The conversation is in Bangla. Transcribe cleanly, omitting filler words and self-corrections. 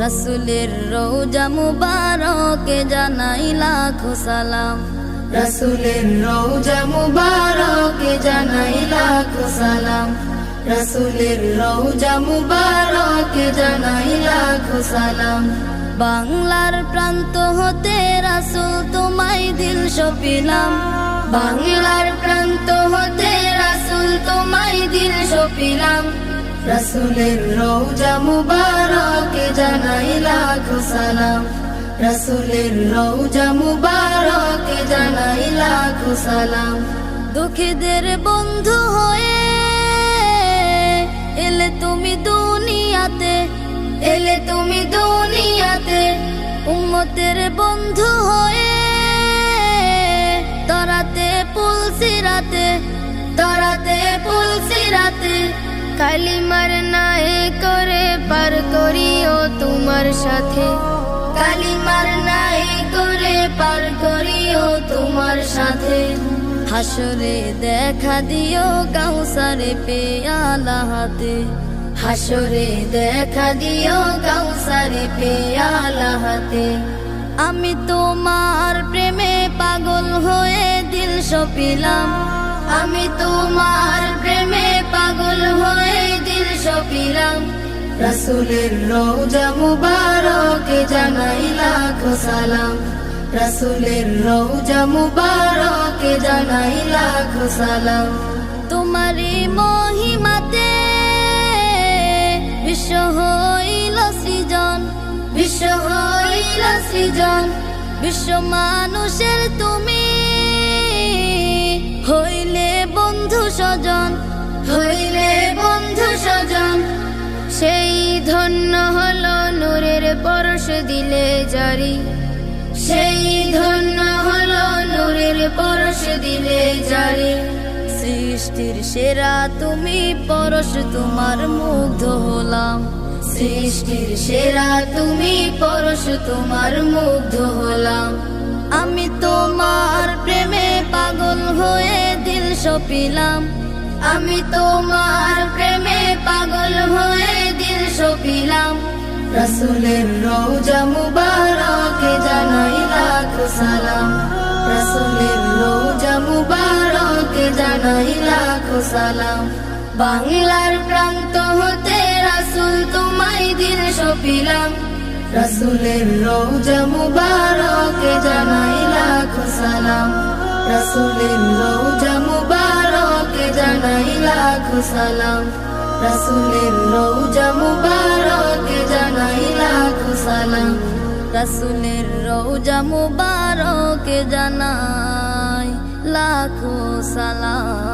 রাসূলের রওজা মুবারকে জানাই লাখো সালাম, রাসূলের রওজা মুবারকে জানাই লাখো সালাম, রাসূলের রওজা মুবারকে জানাই লাখো সালাম। বাংলার প্রান্ত হতে রাসূল তোমায় দিল সপিলাম, বাংলার প্রান্ত হতে রাসূল তোমায় দিল সপিলাম, রাসূলের রওজা মুবারকে জানাই লাখো সালাম, রাসূলের রওজা মুবারকে জানাই লাখো সালাম। দুঃখীদের বন্ধু হয়ে এলে তুমি দুনিয়াতে, এলে তুমি দুনিয়াতে, উম্মতের বন্ধু হয়ে তরাতে পুলসিরাতে, তরাতে পুলসিরাতে, কালিমার নাই করে পার করিও তোমার সাথে, কালিমার নাই করে পার করিও তোমার সাথে। হাসরে দেখা দিও কাউসারে পেয়ালা হাতে, হাসরে দেখা দিও কাউসারে পেয়ালা হাতে। আমি তোমার প্রেমে পাগল হয়ে দিল সপিলাম, আমি তোমার প্রেমে পাগল হয়ে দিল সপিলাম, রাসূলের রওজা মুবারকে জানাই লাখো সালাম, রাসূলের রওজা মুবারকে জানাই লাখো সালাম। তোমারই মহিমাতে বিশ্ব হইল সৃজন, বিশ্ব হইল সৃজন, বিশ্ব মানুষের তুমি হইলে বন্ধু স্বজন, হইলে বন্ধু স্বজন। সেই ধন্য হলো নূরের পরশ দিলে জারি, সেই ধন্য হলো নূরের পরশ দিলে জারি। সৃষ্টির সেরা তুমি পরশ তোমার মুগ্ধ হলাম, সৃষ্টির সেরা তুমি পরশ তোমার মুগ্ধ হলাম। আমি তোমার প্রেমে পাগল হয়ে দিল সপিলাম, আমি তোমার প্রেমে পাগল হয়ে দিল সপিলাম, রাসূলের রওজা মুবারকে জানাই লাখো সালাম, রাসূলের রওজা মুবারকে জানাই লাখো সালাম। বাংলার প্রান্ত হতে রাসূল তোমায় দিল সপিলাম, রাসূলের রওজা মুবারকে জানাই লাখো সালাম, রাসূলের রওজা মুবারকে জানাই লাখো সালাম, রাসূলের রওজা মুবারকে জানাই লাখো সালাম, রাসূলের রওজা মুবারকে জানাই লাখো সালাম।